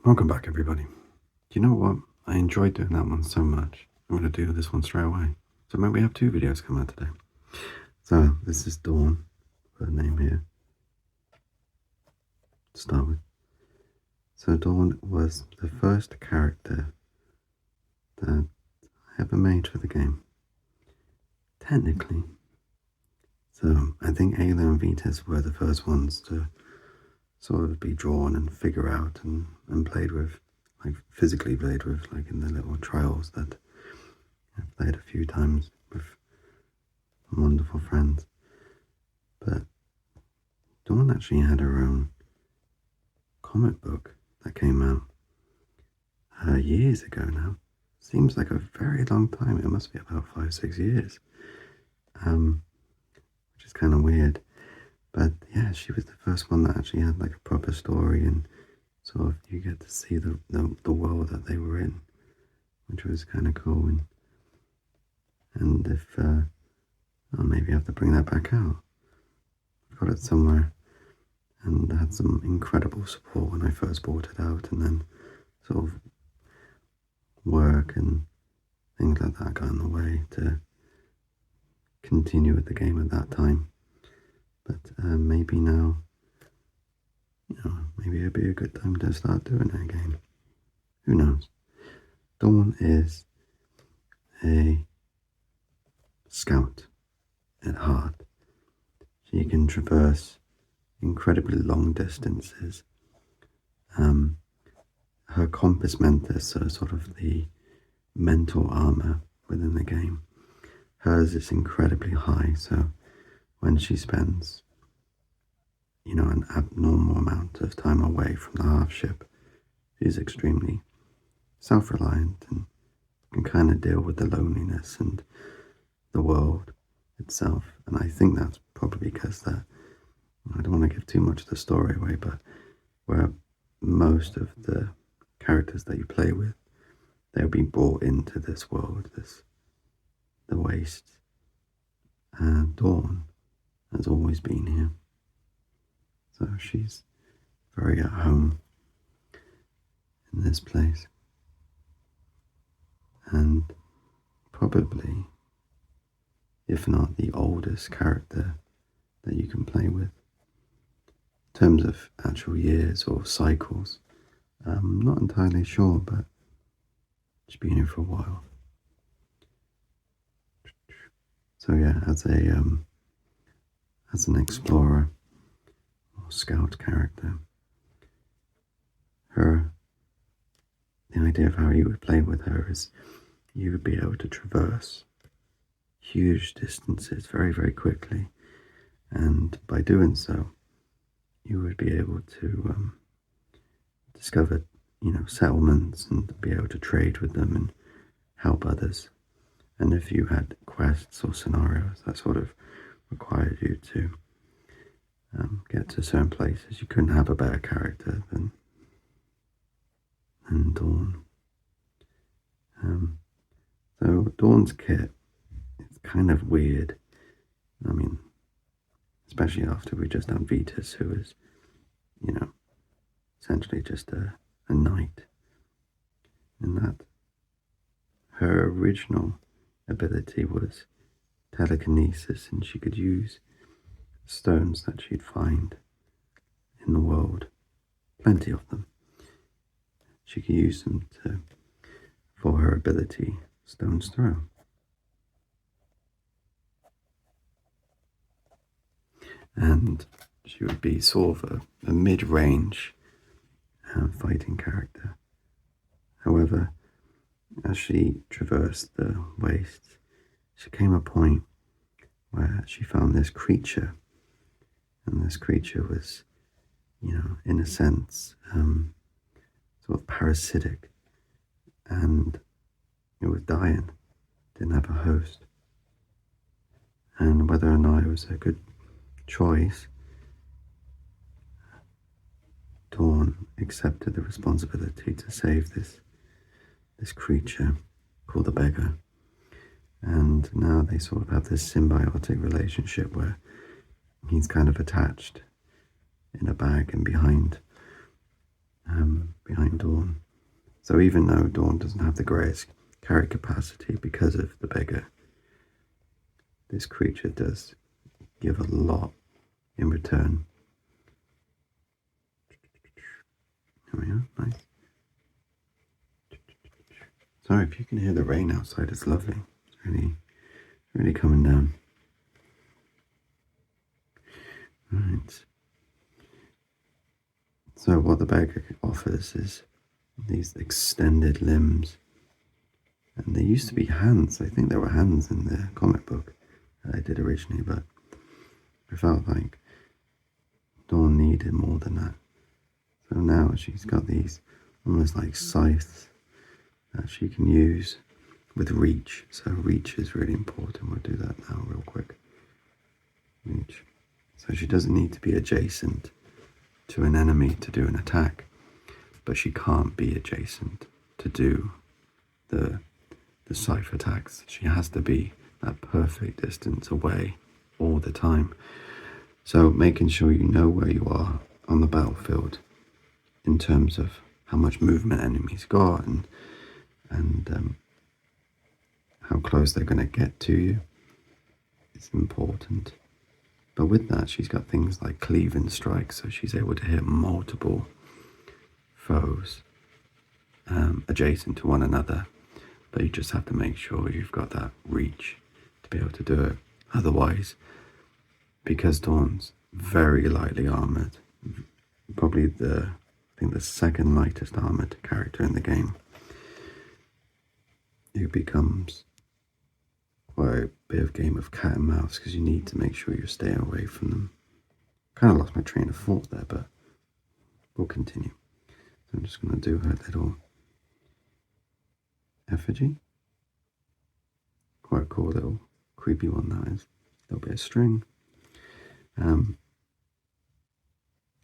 Welcome back, everybody. Do you know what? I enjoyed doing that one so much. I'm going to do this one straight away. So maybe we have two videos come out today. So this is Dawn, her name here, to start with. So Dawn was the first character that I ever made for the game. Technically. So I think Ayla and Vetus were the first ones to sort of be drawn and figure out and played with, like physically played with, like in the little trials that I've played a few times with wonderful friends. But Dawn actually had her own comic book that came out years ago now. Seems like a very long time. It must be about 5-6 years, which is kind of weird. But yeah, she was the first one that actually had like a proper story, and sort of you get to see the world that they were in, which was kind of cool. And if I'll maybe have to bring that back out. I've got it somewhere, and had some incredible support when I first bought it out, and then sort of work and things like that got in the way to continue with the game at that time. But maybe now, maybe it'd be a good time to start doing it again. Who knows? Dawn is a scout at heart. She can traverse incredibly long distances. Her compass mentis, so sort of the mental armor within the game, hers is incredibly high. So when she spends, an abnormal amount of time away from the half ship, she's extremely self-reliant and can kind of deal with the loneliness and the world itself. And I think that's probably because that, I don't want to give too much of the story away, but where most of the characters that you play with, they'll be brought into this world, the wastes. And Dawn has always been here. So she's very at home in this place. And probably, if not the oldest character that you can play with. In terms of actual years or cycles, I'm not entirely sure, but she's been here for a while. So yeah, as an explorer or scout character, the idea of how you would play with her is you would be able to traverse huge distances very, very quickly, and by doing so, you would be able to discover, settlements and be able to trade with them and help others. And if you had quests or scenarios that sort of required you to get to certain places, you couldn't have a better character than Dawn. So Dawn's kit, it's kind of weird. I mean, especially after we just done Vetus, who is, essentially just a knight. And that her original ability was telekinesis, and she could use stones that she'd find in the world, plenty of them. She could use them for her ability, Stone's Throw. And she would be sort of a mid-range fighting character. However, as she traversed the wastes, she came a point where she found this creature, and this creature was, in a sense, sort of parasitic, and it was dying, didn't have a host. And whether or not it was a good choice, Dawn accepted the responsibility to save this creature called the beggar. And now they sort of have this symbiotic relationship where he's kind of attached in a bag and behind behind Dawn. So even though Dawn doesn't have the greatest carry capacity because of the beggar, this creature does give a lot in return. There we are, nice. Sorry if you can hear the rain outside, it's lovely. It's really coming down. Right. So what the beggar offers is these extended limbs. And there used to be hands. I think there were hands in the comic book that I did originally, but I felt like Dawn needed more than that. So now she's got these almost like scythes that she can use with reach. So reach is really important. We'll do that now real quick. Reach. So she doesn't need to be adjacent to an enemy to do an attack, but she can't be adjacent to do the scythe attacks. She has to be that perfect distance away all the time. So making sure you know where you are on the battlefield in terms of how much movement enemies got and how close they're going to get to you is important. But with that, she's got things like cleave and strike, so she's able to hit multiple foes adjacent to one another. But you just have to make sure you've got that reach to be able to do it. Otherwise, because Dawn's very lightly armored, probably I think the second lightest armored character in the game, it becomes quite a bit of game of cat and mouse because you need to make sure you're staying away from them. Kind of lost my train of thought there, but we'll continue. So I'm just going to do her little effigy. Quite a cool little creepy one that is. A little bit of string.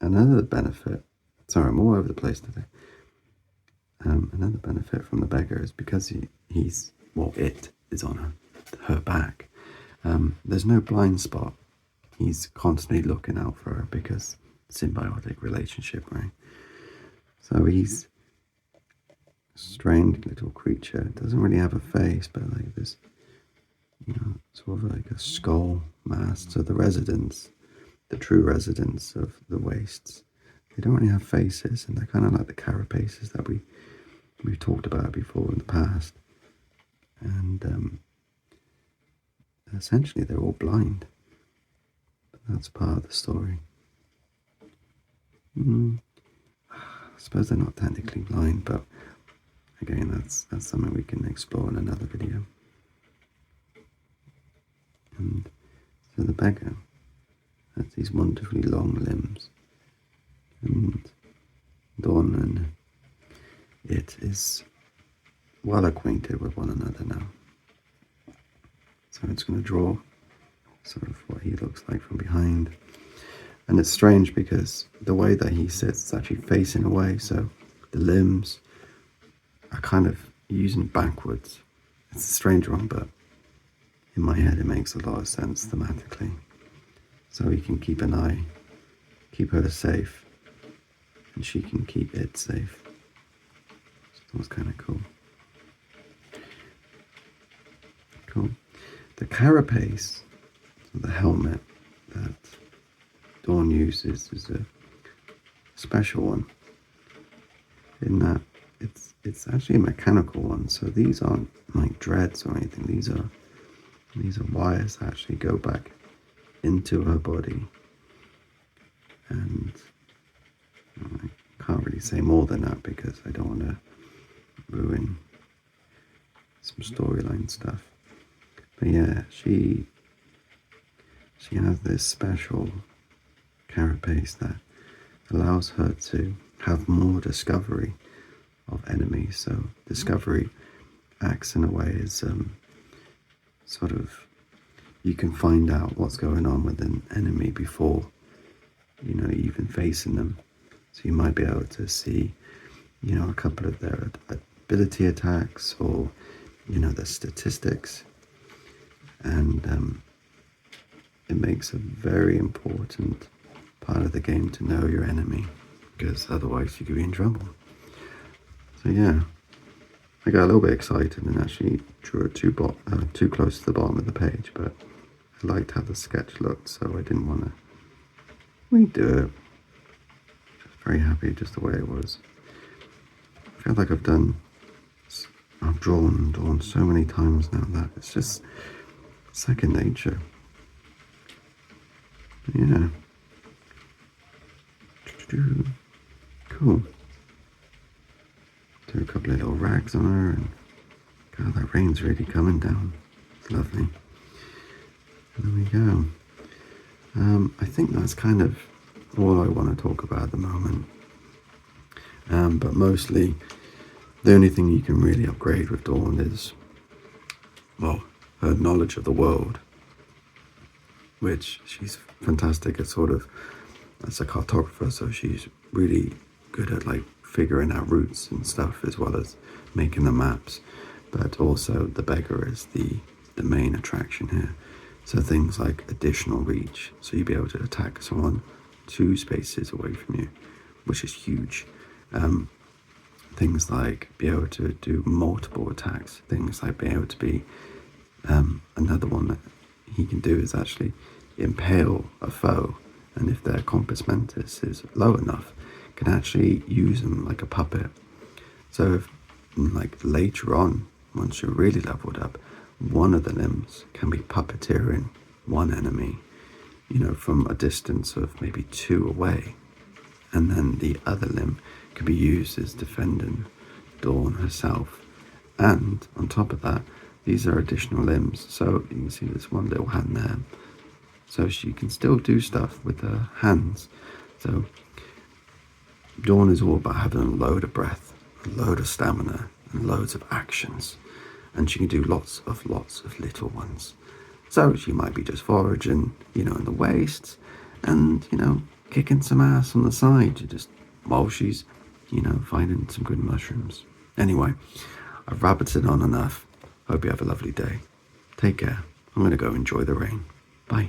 Another benefit, sorry, I'm all over the place today. Another benefit from the beggar is because it is on her back. There's no blind spot. He's constantly looking out for her because symbiotic relationship, right? So he's a strange little creature. Doesn't really have a face, but like this, sort of like a skull mask. So the true residents of the wastes, they don't really have faces, and they're kind of like the carapaces that we've talked about before in the past. And essentially they're all blind. But that's part of the story. I suppose they're not technically blind, but again, that's something we can explore in another video. And so the beggar has these wonderfully long limbs, and Dawn and it is well acquainted with one another now. So it's going to draw sort of what he looks like from behind. And it's strange because the way that he sits is actually facing away, so the limbs are kind of using backwards. It's a strange one, but in my head it makes a lot of sense thematically. So he can keep an eye, keep her safe, and she can keep it safe. So that was kind of cool. Cool. The carapace, so the helmet that Dawn uses, is a special one in that it's actually a mechanical one. So these aren't like dreads or anything. These are wires that actually go back into her body. And I can't really say more than that because I don't want to ruin some storyline stuff. But yeah, she has this special carapace that allows her to have more discovery of enemies. So discovery acts in a way as sort of, you can find out what's going on with an enemy before even facing them. So you might be able to see a couple of their ability attacks or their statistics, and it makes a very important part of the game to know your enemy because otherwise you could be in trouble. So yeah, I got a little bit excited and actually drew it too close to the bottom of the page, but I liked how the sketch looked, so I didn't want to redo it. Just very happy just the way it was. I feel like I've drawn so many times now that it's just second nature. Yeah. Cool. Do a couple of little rags on her, and God, that rain's really coming down. It's lovely. And there we go. I think that's kind of all I want to talk about at the moment. But mostly, the only thing you can really upgrade with Dawn is, well, her knowledge of the world, which she's fantastic at as a cartographer, so she's really good at like figuring out routes and stuff, as well as making the maps. But also the beggar is the main attraction here. So things like additional reach, so you'll be able to attack someone 2 spaces away from you, which is huge. Things like be able to do multiple attacks, things like being able to be, another one that he can do is actually impale a foe, and if their compos mentis is low enough, can actually use them like a puppet. So if, like later on, once you're really leveled up, one of the limbs can be puppeteering one enemy, from a distance of maybe 2 away, and then the other limb can be used as defending Dawn herself. And on top of that, these are additional limbs, so you can see this one little hand there, so she can still do stuff with her hands. So Dawn is all about having a load of breath, a load of stamina, and loads of actions, and she can do lots of little ones. So she might be just foraging, in the wastes, and kicking some ass on the side, while she's finding some good mushrooms. Anyway, I've rabbited on enough. Hope you have a lovely day. Take care. I'm going to go enjoy the rain. Bye.